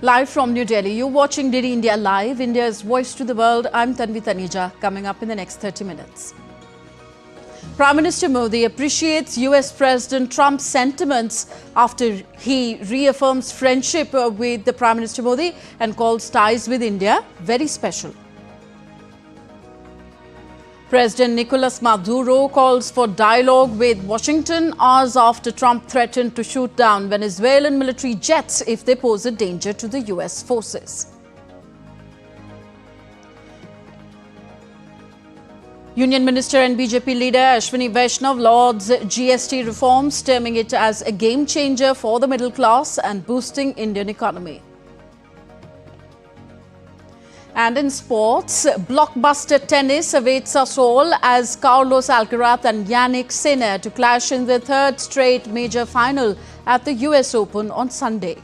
Live from New Delhi, you're watching DD India Live, India's voice to the world. I'm Tanvi Taneja, coming up in the next 30 minutes. Prime Minister Modi appreciates US President Trump's sentiments after he reaffirms friendship with the Prime Minister Modi and calls ties with India very special. President Nicolas Maduro calls for dialogue with Washington hours after Trump threatened to shoot down Venezuelan military jets if they pose a danger to the US forces. Union Minister and BJP leader Ashwini Vaishnav lauds GST reforms, terming it as a game changer for the middle class and boosting Indian economy. And in sports, blockbuster tennis awaits us all as Carlos Alcaraz and Yannick Sinner to clash in their third straight major final at the US Open on Sunday.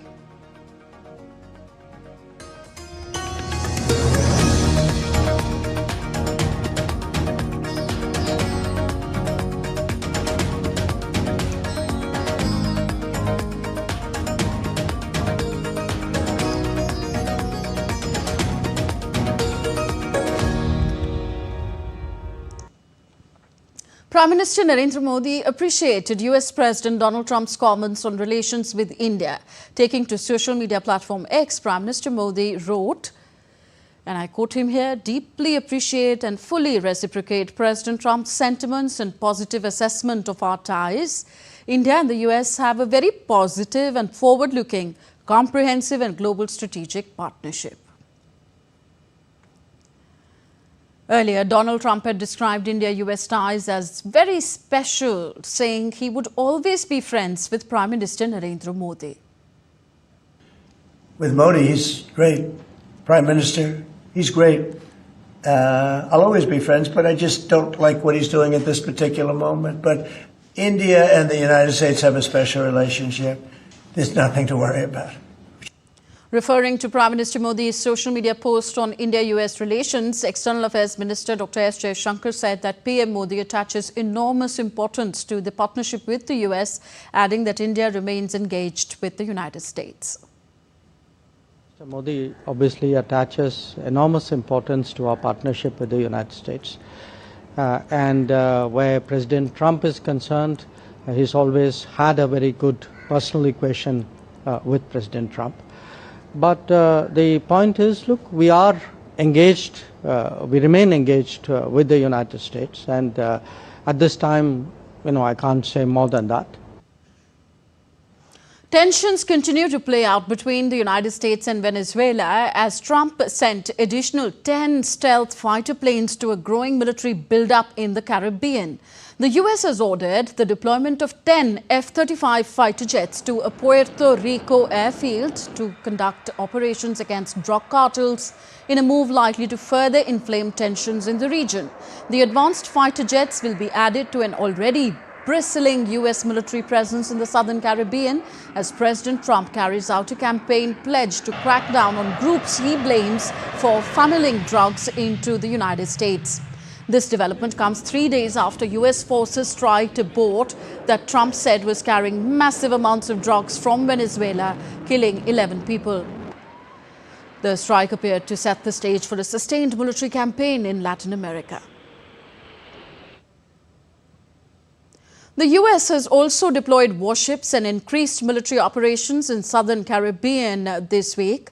Prime Minister Narendra Modi appreciated US President Donald Trump's comments on relations with India. Taking to social media platform X, Prime Minister Modi wrote, and I quote him here, "Deeply appreciate and fully reciprocate President Trump's sentiments and positive assessment of our ties. India and the US have a very positive and forward-looking, comprehensive and global strategic partnership." Earlier, Donald Trump had described India-US ties as very special, saying he would always be friends with Prime Minister Narendra Modi. With Modi, he's great. Prime Minister, he's great. I'll always be friends, but I just don't like what he's doing at this particular moment. But India and the United States have a special relationship. There's nothing to worry about. Referring to Prime Minister Modi's social media post on India-US relations, External Affairs Minister Dr. S. Jaishankar said that PM Modi attaches enormous importance to the partnership with the US, adding that India remains engaged with the United States. Mr. Modi obviously attaches enormous importance to our partnership with the United States. Where President Trump is concerned, he's always had a very good personal equation with President Trump. But the point is, look, we are engaged, we remain engaged with the United States, and at this time, I can't say more than that. Tensions continue to play out between the United States and Venezuela as Trump sent additional 10 stealth fighter planes to a growing military buildup in the Caribbean. The US has ordered the deployment of 10 F-35 fighter jets to a Puerto Rico airfield to conduct operations against drug cartels in a move likely to further inflame tensions in the region. The advanced fighter jets will be added to an already bristling US military presence in the southern Caribbean as President Trump carries out a campaign pledge to crack down on groups he blames for funneling drugs into the United States. This development comes 3 days after US forces striked a boat that Trump said was carrying massive amounts of drugs from Venezuela, killing 11 people. The strike appeared to set the stage for a sustained military campaign in Latin America. The US has also deployed warships and increased military operations in southern Caribbean this week.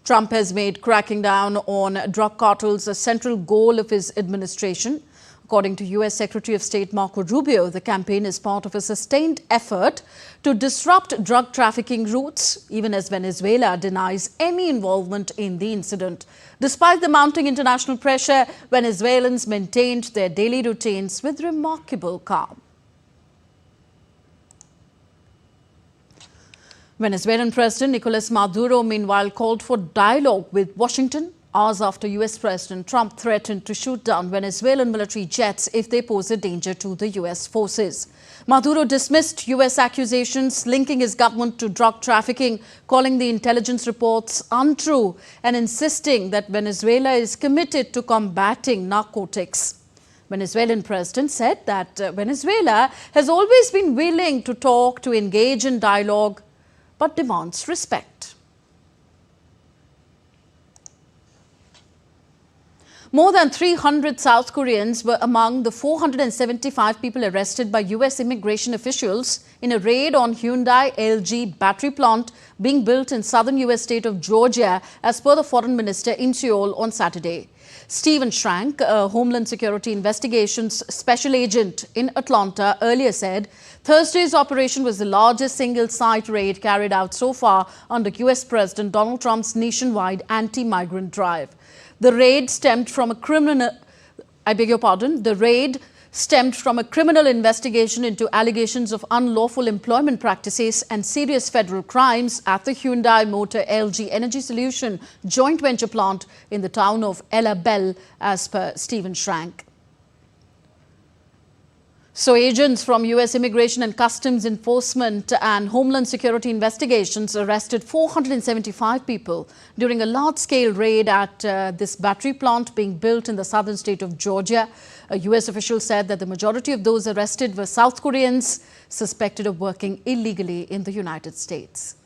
Trump has made cracking down on drug cartels a central goal of his administration. According to US Secretary of State Marco Rubio, the campaign is part of a sustained effort to disrupt drug trafficking routes, even as Venezuela denies any involvement in the incident. Despite the mounting international pressure, Venezuelans maintained their daily routines with remarkable calm. Venezuelan President Nicolas Maduro, meanwhile, called for dialogue with Washington hours after US President Trump threatened to shoot down Venezuelan military jets if they pose a danger to the US forces. Maduro dismissed US accusations linking his government to drug trafficking, calling the intelligence reports untrue and insisting that Venezuela is committed to combating narcotics. Venezuelan president said that Venezuela has always been willing to talk, to engage in dialogue, but demands respect. More than 300 South Koreans were among the 475 people arrested by US immigration officials in a raid on Hyundai LG battery plant being built in southern US state of Georgia, as per the foreign minister in Seoul on Saturday. Stephen Schrank, a Homeland Security Investigations Special Agent in Atlanta, earlier said Thursday's operation was the largest single-site raid carried out so far under US President Donald Trump's nationwide anti-migrant drive. The raid stemmed from a criminal investigation into allegations of unlawful employment practices and serious federal crimes at the Hyundai Motor LG Energy Solution joint venture plant in the town of Ella Bell, as per Stephen Schrank. So agents from US Immigration and Customs Enforcement and Homeland Security Investigations arrested 475 people during a large-scale raid at this battery plant being built in the southern state of Georgia. A US official said that the majority of those arrested were South Koreans suspected of working illegally in the United States.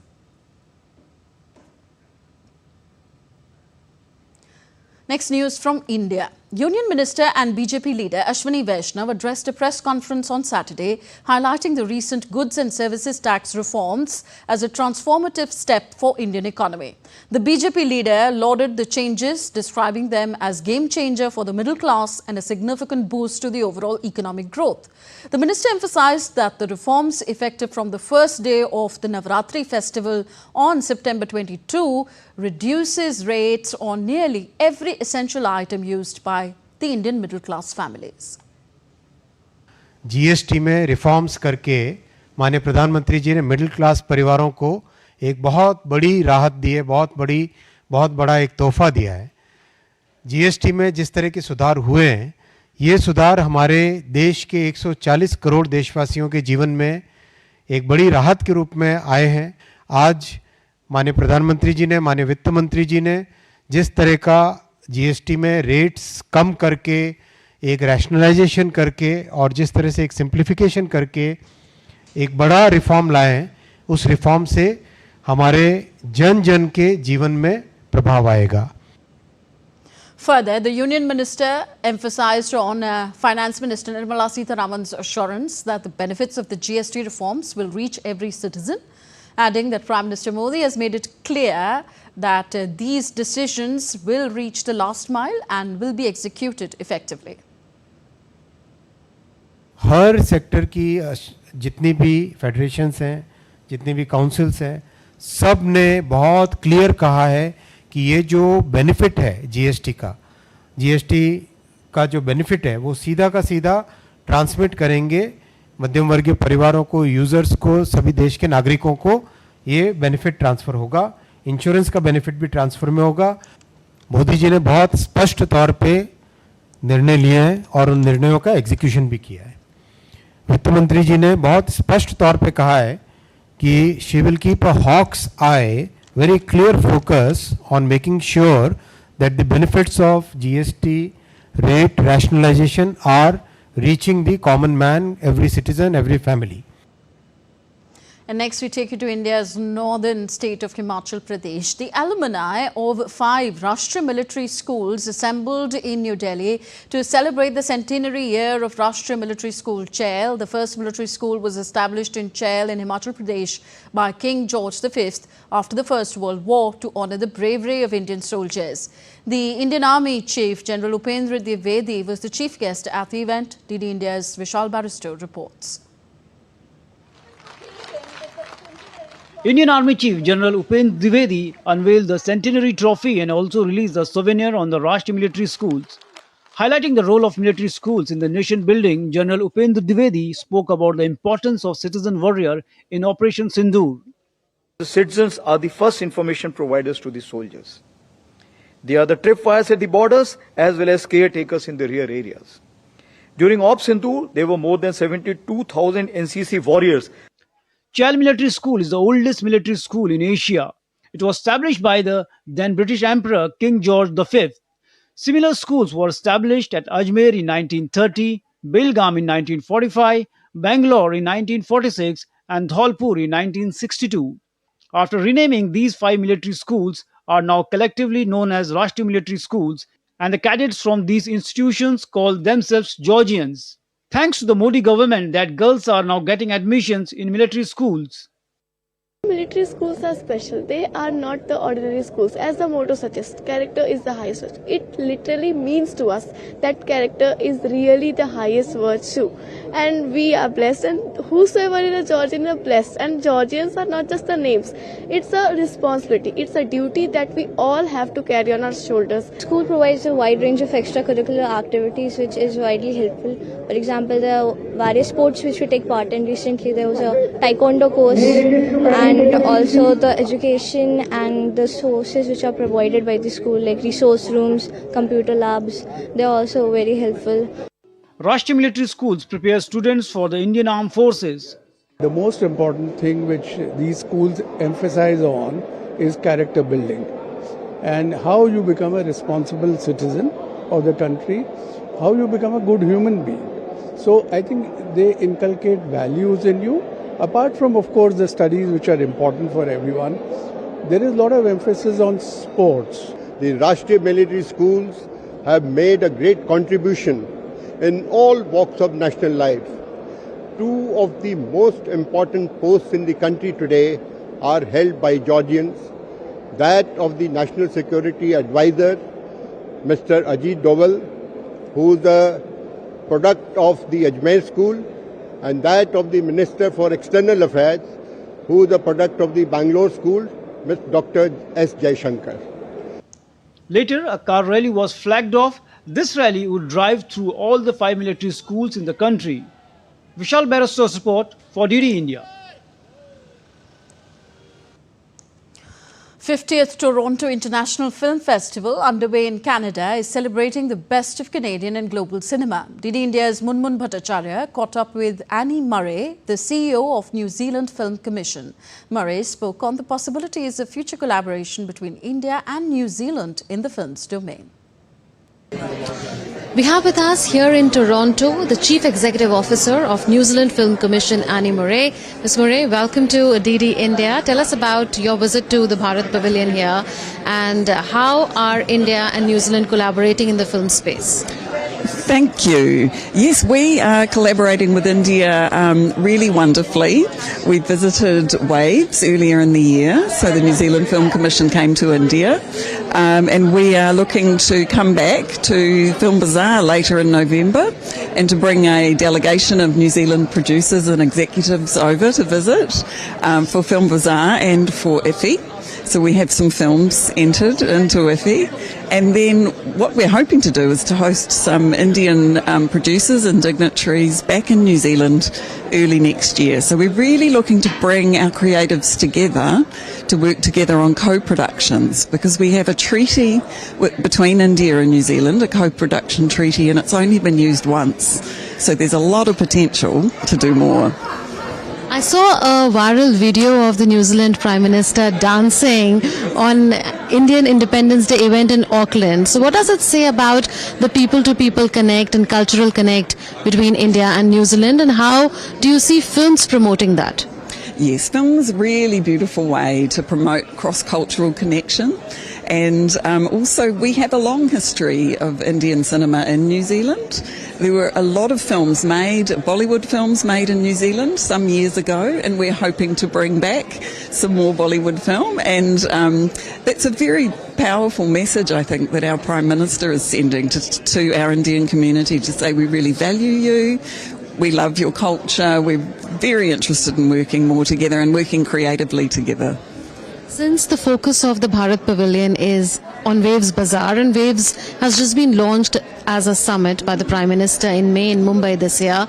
Next news from India. Union Minister and BJP leader Ashwini Vaishnav addressed a press conference on Saturday, highlighting the recent goods and services tax reforms as a transformative step for Indian economy. The BJP leader lauded the changes, describing them as game changer for the middle class and a significant boost to the overall economic growth. The minister emphasized that the reforms effective from the first day of the Navratri festival on September 22 reduces rates on nearly every essential item used by the Indian middle class families. GST में reforms करके माननीय प्रधानमंत्री जी ने middle class परिवारों को एक बहुत बड़ी राहत दी है, बहुत बड़ा एक तोहफा दिया है। जीएसटी में जिस तरह के सुधार हुए हैं, ये सुधार हमारे देश के 140 करोड़ देशवासियों के जीवन में एक बड़ी राहत के रूप में आए हैं। आज माननीय प्रधानमंत्री जी ने, माननीय वित्त मंत्री जी ने जिस तरह का जीएसटी में रेट्स कम करके, एक रैशनलाइजेशन करके और जिस तरह से एक सिंप्लीफिकेशन करके एक बड़ा रिफॉर्म लाए हैं, उस रिफॉर्म से हमारे जन जन के जीवन में प्रभाव आएगा। Further, the Union Minister emphasized on Finance Minister Nirmala Sitharaman's assurance that the benefits of the GST reforms will reach every citizen, adding that Prime Minister Modi has made it clear that these decisions will reach the last mile and will be executed effectively. Her sector की जितनी भी federations हैं, जितनी भी councils हैं, सब ने बहुत क्लियर कहा है कि ये जो बेनिफिट है जीएसटी का जो बेनिफिट है वो सीधा का सीधा ट्रांसमिट करेंगे मध्यम वर्गीय परिवारों को, यूज़र्स को, सभी देश के नागरिकों को ये बेनिफिट ट्रांसफ़र होगा। इंश्योरेंस का बेनिफिट भी ट्रांसफ़र में होगा। मोदी जी ने बहुत स्पष्ट तौर पे निर्णय लिए हैं और उन निर्णयों का एग्जीक्यूशन भी किया है। वित्त मंत्री जी ने बहुत स्पष्ट तौर पे कहा है कि she will keep a hawk's eye, very clear focus on making sure that the benefits of GST rate rationalization are reaching the common man, every citizen, every family. And next we take you to India's northern state of Himachal Pradesh. The alumni of 5 Rashtriya military schools assembled in New Delhi to celebrate the centenary year of Rashtriya Military School Chail. The first military school was established in Chail in Himachal Pradesh by King George V after the First World War to honour the bravery of Indian soldiers. The Indian Army Chief General Upendra Dwivedi was the chief guest at the event. DD India's Vishal Baristo reports. Indian Army Chief General Upendra Dwivedi unveiled the centenary trophy and also released a souvenir on the Rashtriya military schools. Highlighting the role of military schools in the nation building, General Upendra Dwivedi spoke about the importance of citizen warrior in Operation Sindoor. The citizens are the first information providers to the soldiers. They are the tripwires at the borders as well as caretakers in the rear areas. During Op Sindoor, there were more than 72,000 NCC warriors. Chail Military School is the oldest military school in Asia. It was established by the then British Emperor King George V. Similar schools were established at Ajmer in 1930, Belgaum in 1945, Bangalore in 1946 and Dholpur in 1962. After renaming, these 5 military schools are now collectively known as Rashtriya Military Schools. and the cadets from these institutions call themselves Georgians. Thanks to the Modi government that girls are now getting admissions in military schools. Military schools are special. They are not the ordinary schools. As the motto suggests, character is the highest virtue. It literally means to us that character is really the highest virtue. And we are blessed, and whosoever is a Georgian are blessed. And Georgians are not just the names. It's a responsibility. It's a duty that we all have to carry on our shoulders. School provides a wide range of extracurricular activities which is widely helpful. For example, there are various sports which we take part in. Recently there was a taekwondo course, and also the education and the sources which are provided by the school, like resource rooms, computer labs, they're also very helpful. Rashtriya military schools prepare students for the Indian Armed Forces. The most important thing which these schools emphasize on is character building and how you become a responsible citizen of the country, how you become a good human being. So I think they inculcate values in you. Apart from, of course, the studies which are important for everyone, there is a lot of emphasis on sports. The Rashtriya military schools have made a great contribution in all walks of national life. Two of the most important posts in the country today are held by Georgians. That of the National Security Advisor, Mr. Ajit Doval, who is the product of the Ajmer School, and that of the Minister for External Affairs, who is the product of the Bangalore School, Dr. S. Jaishankar. Later, a car rally was flagged off. This rally would drive through all the 5 military schools in the country. Vishal Barrister's report for DD India. 50th Toronto International Film Festival, underway in Canada, is celebrating the best of Canadian and global cinema. DD India's Munmun Bhattacharya caught up with Annie Murray, the CEO of New Zealand Film Commission. Murray spoke on the possibilities of future collaboration between India and New Zealand in the film's domain. We have with us here in Toronto the Chief Executive Officer of New Zealand Film Commission, Annie Murray. Ms. Murray, welcome to DD India. Tell us about your visit to the Bharat Pavilion here and how are India and New Zealand collaborating in the film space? Thank you. Yes, we are collaborating with India really wonderfully. We visited Waves earlier in the year, so the New Zealand Film Commission came to India, and we are looking to come back to Film Bazaar later in November and to bring a delegation of New Zealand producers and executives over to visit for Film Bazaar and for IFFI. So we have some films entered into IFFI. And then what we're hoping to do is to host some Indian producers and dignitaries back in New Zealand early next year. So we're really looking to bring our creatives together to work together on co-productions, because we have a treaty between India and New Zealand, a co-production treaty, and it's only been used once. So there's a lot of potential to do more. I saw a viral video of the New Zealand Prime Minister dancing on Indian Independence Day event in Auckland. So what does it say about the people-to-people connect and cultural connect between India and New Zealand, and how do you see films promoting that? Yes, film is a really beautiful way to promote cross-cultural connection. And also we have a long history of Indian cinema in New Zealand. There were a lot of films made, Bollywood films made in New Zealand some years ago, and we're hoping to bring back some more Bollywood film. And that's a very powerful message, I think, that our Prime Minister is sending to our Indian community, to say we really value you, we love your culture, we're very interested in working more together and working creatively together. Since the focus of the Bharat Pavilion is on Waves Bazaar, and Waves has just been launched as a summit by the Prime Minister in May in Mumbai this year,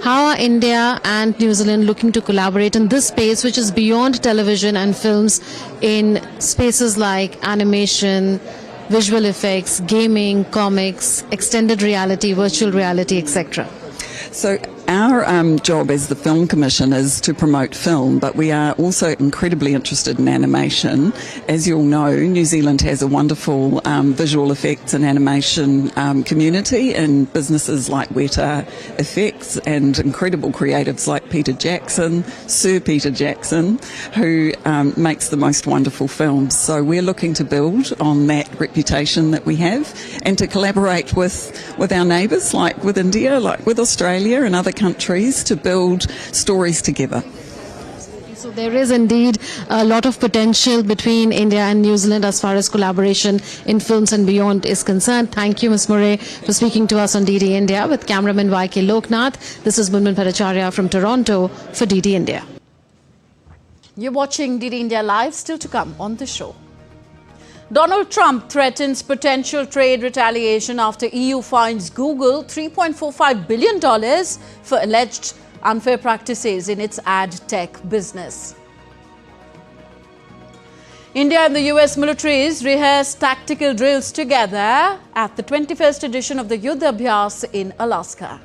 how are India and New Zealand looking to collaborate in this space, which is beyond television and films, in spaces like animation, visual effects, gaming, comics, extended reality, virtual reality, etc.? So Our job as the Film Commission is to promote film, but we are also incredibly interested in animation. As you'll know, New Zealand has a wonderful visual effects and animation community, and businesses like Weta Effects and incredible creatives like Sir Peter Jackson, who makes the most wonderful films. So we're looking to build on that reputation that we have and to collaborate with our neighbours, like with India, like with Australia and other countries, to build stories together. So there is indeed a lot of potential between India and New Zealand as far as collaboration in films and beyond is concerned. Thank you, Ms. Murray, for speaking to us on DD India. With cameraman YK Loknath, this is Munmin Bhattacharya from Toronto for DD India. You're watching DD India Live, still to come on the show. Donald Trump threatens potential trade retaliation after EU fines Google $3.45 billion for alleged unfair practices in its ad tech business. India and the US militaries rehearsed tactical drills together at the 21st edition of the Yuddha Abhyas in Alaska.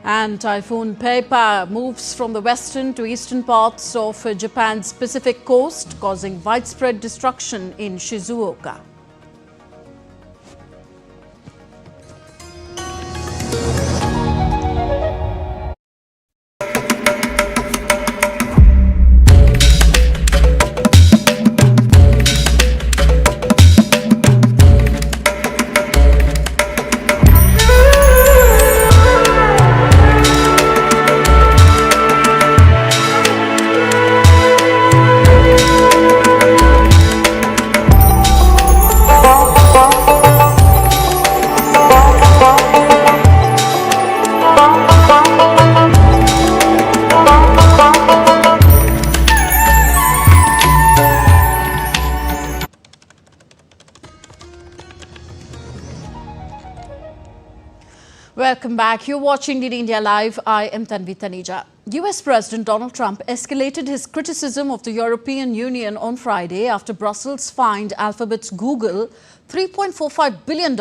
And Typhoon Peipa moves from the western to eastern parts of Japan's Pacific coast, causing widespread destruction in Shizuoka. Welcome back. You're watching DD India Live. I am Tanvi Taneja. US President Donald Trump escalated his criticism of the European Union on Friday after Brussels fined Alphabet's Google $3.45 billion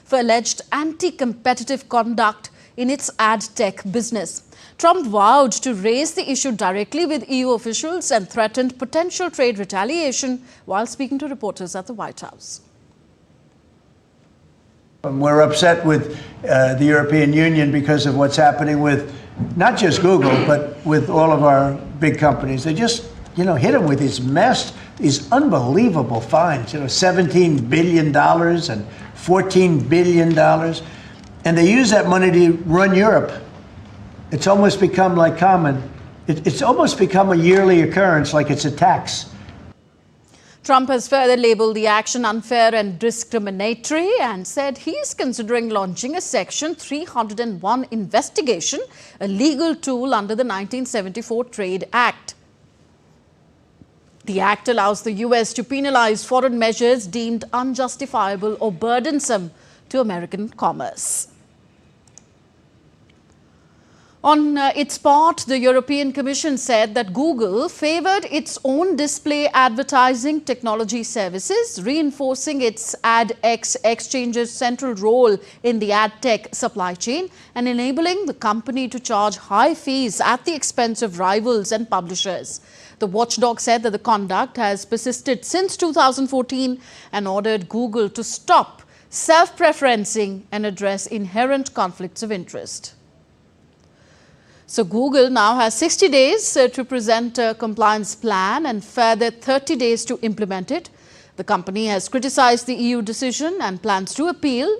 for alleged anti-competitive conduct in its ad tech business. Trump vowed to raise the issue directly with EU officials and threatened potential trade retaliation while speaking to reporters at the White House. We're upset with the European Union because of what's happening with not just Google, but with all of our big companies. They just, hit them with these unbelievable fines, $17 billion and $14 billion. And they use that money to run Europe. It's almost become like it's almost become a yearly occurrence, like it's a tax. Trump has further labelled the action unfair and discriminatory and said he's considering launching a Section 301 investigation, a legal tool under the 1974 Trade Act. The act allows the US to penalise foreign measures deemed unjustifiable or burdensome to American commerce. On its part, the European Commission said that Google favoured its own display advertising technology services, reinforcing its AdX exchange's central role in the ad tech supply chain and enabling the company to charge high fees at the expense of rivals and publishers. The watchdog said that the conduct has persisted since 2014 and ordered Google to stop self-preferencing and address inherent conflicts of interest. So Google now has 60 days to present a compliance plan and further 30 days to implement it. The company has criticised the EU decision and plans to appeal.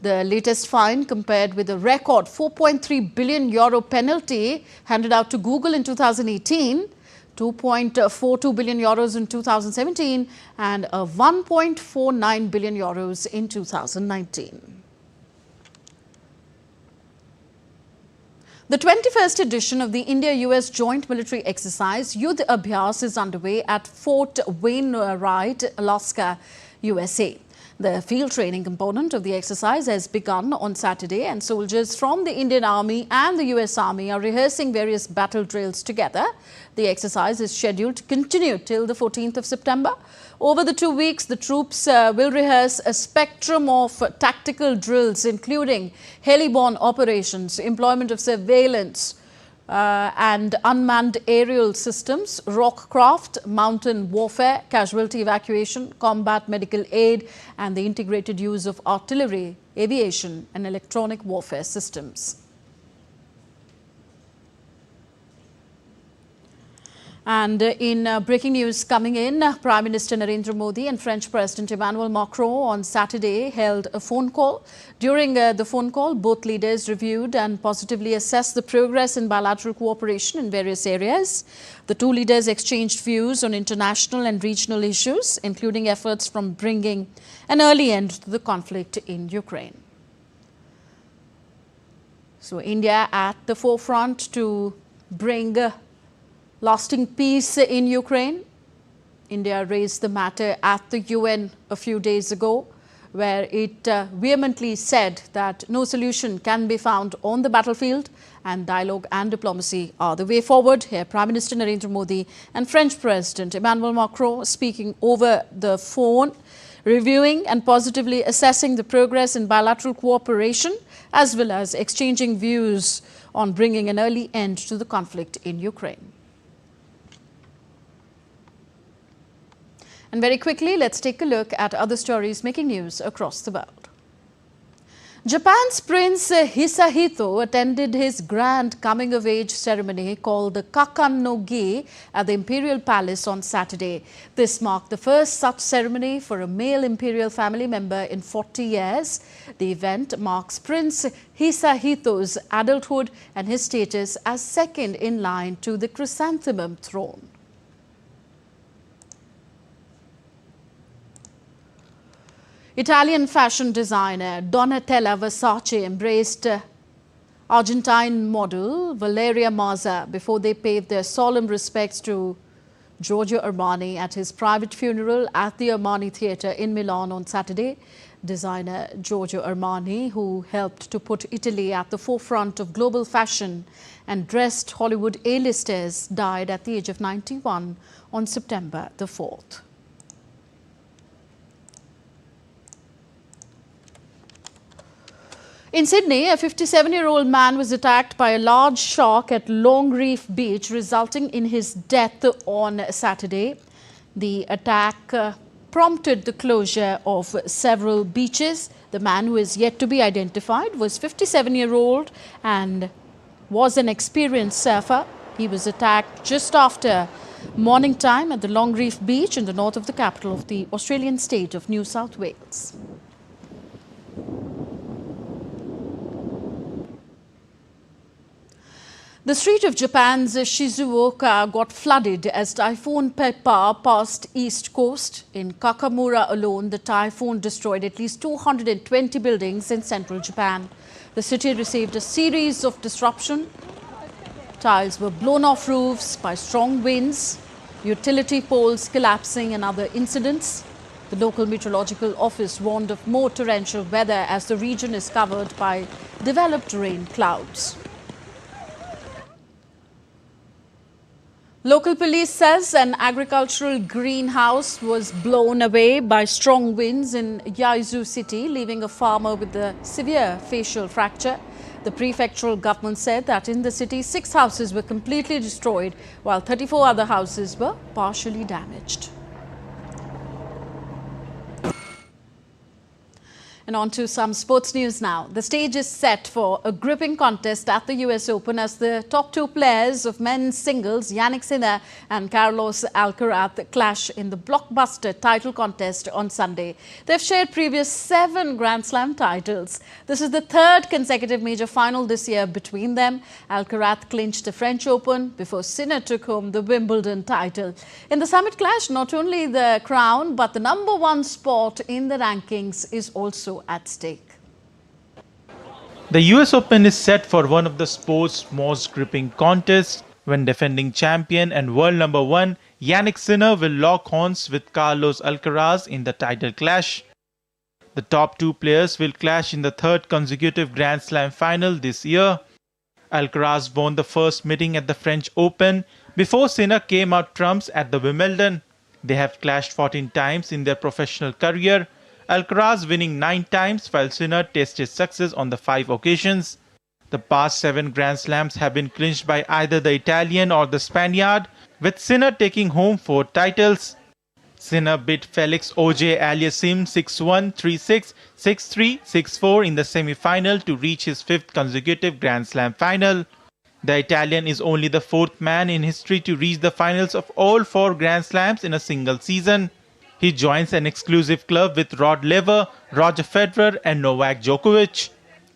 The latest fine, compared with a record €4.3 billion penalty handed out to Google in 2018, €2.42 billion in 2017 and €1.49 billion in 2019. The 21st edition of the India-US joint military exercise Yuddha Abhyas is underway at Fort Wainwright, Alaska, USA. The field training component of the exercise has begun on Saturday, and soldiers from the Indian Army and the US Army are rehearsing various battle drills together. The exercise is scheduled to continue till the 14th of September. Over the 2 weeks, the troops will rehearse a spectrum of tactical drills, including heli-borne operations, employment of surveillance, and unmanned aerial systems, rock craft, mountain warfare, casualty evacuation, combat medical aid, and the integrated use of artillery, aviation, and electronic warfare systems. And in breaking news coming in, Prime Minister Narendra Modi and French President Emmanuel Macron on Saturday held a phone call. During the phone call, both leaders reviewed and positively assessed the progress in bilateral cooperation in various areas. The two leaders exchanged views on international and regional issues, including efforts from bringing an early end to the conflict in Ukraine. So India at the forefront to bring lasting peace in Ukraine. India raised the matter at the UN a few days ago, where it vehemently said that no solution can be found on the battlefield and dialogue and diplomacy are the way forward. Here, Prime Minister Narendra Modi and French President Emmanuel Macron speaking over the phone, reviewing and positively assessing the progress in bilateral cooperation, as well as exchanging views on bringing an early end to the conflict in Ukraine. And very quickly, let's take a look at other stories making news across the world. Japan's Prince Hisahito attended his grand coming-of-age ceremony called the Kakan no Gi at the Imperial Palace on Saturday. This marked the first such ceremony for a male imperial family member in 40 years. The event marks Prince Hisahito's adulthood and his status as second in line to the chrysanthemum throne. Italian fashion designer Donatella Versace embraced Argentine model Valeria Mazza before they paid their solemn respects to Giorgio Armani at his private funeral at the Armani Theatre in Milan on Saturday. Designer Giorgio Armani, who helped to put Italy at the forefront of global fashion and dressed Hollywood A-listers, died at the age of 91 on September the 4th. In Sydney, a 57-year-old man was attacked by a large shark at Long Reef Beach, resulting in his death on Saturday. The attack prompted the closure of several beaches. The man, who is yet to be identified, was 57-year-old and was an experienced surfer. He was attacked just after morning time at the Long Reef Beach in the north of the capital of the Australian state of New South Wales. The street of Japan's Shizuoka got flooded as Typhoon Peppa passed east coast. In Kakamura alone, the typhoon destroyed at least 220 buildings in central Japan. The city received a series of disruptions. Tiles were blown off roofs by strong winds, utility poles collapsing and other incidents. The local meteorological office warned of more torrential weather as the region is covered by developed rain clouds. Local police says an agricultural greenhouse was blown away by strong winds in Yaizu city, leaving a farmer with a severe facial fracture. The prefectural government said that in the city, 6 houses were completely destroyed, while 34 other houses were partially damaged. And on to some sports news now. The stage is set for a gripping contest at the US Open as the top two players of men's singles, Jannik Sinner and Carlos Alcaraz, clash in the blockbuster title contest on Sunday. They've shared previous 7 Grand Slam titles. This is the 3rd consecutive major final this year between them. Alcaraz clinched the French Open before Sinner took home the Wimbledon title. In the summit clash, not only the crown but the #1 spot in the rankings is also at stake. The US Open is set for one of the sport's most gripping contests when defending champion and world #1 Jannik Sinner will lock horns with Carlos Alcaraz in the title clash. The top two players will clash in the third consecutive Grand Slam final this year. Alcaraz won the first meeting at the French Open before Sinner came out trumps at the Wimbledon. They have clashed 14 times in their professional career, Alcaraz winning 9 times while Sinner tasted success on the 5 occasions. The past 7 Grand Slams have been clinched by either the Italian or the Spaniard, with Sinner taking home 4 titles. Sinner beat Felix Auger-Aliassime 6-1, 3-6, 6-3, 6-4 in the semi-final to reach his 5th consecutive Grand Slam final. The Italian is only the 4th man in history to reach the finals of all 4 Grand Slams in a single season. He joins an exclusive club with Rod Laver, Roger Federer and Novak Djokovic.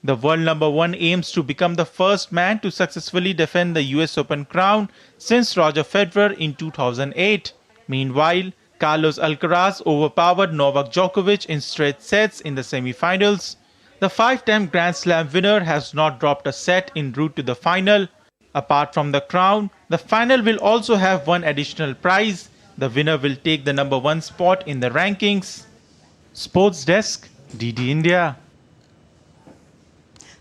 The world number 1 aims to become the first man to successfully defend the US Open crown since Roger Federer in 2008. Meanwhile, Carlos Alcaraz overpowered Novak Djokovic in straight sets in the semi-finals. The 5-time Grand Slam winner has not dropped a set en route to the final. Apart from the crown, the final will also have one additional prize. The winner will take the number 1 spot in the rankings. Sports Desk, DD India.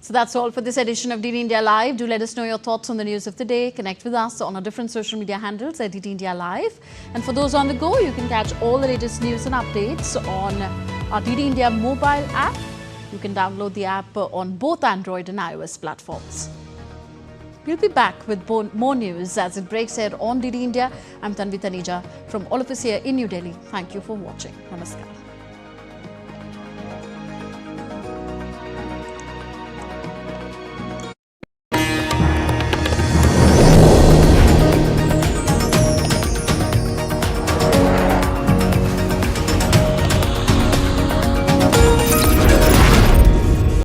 So that's all for this edition of DD India Live. Do let us know your thoughts on the news of the day. Connect with us on our different social media handles at DD India Live. And for those on the go, you can catch all the latest news and updates on our DD India mobile app. You can download the app on both Android and iOS platforms. We'll be back with more news as it breaks here on DD India. I'm Tanvi Taneja from all of us here in New Delhi. Thank you for watching. Namaskar.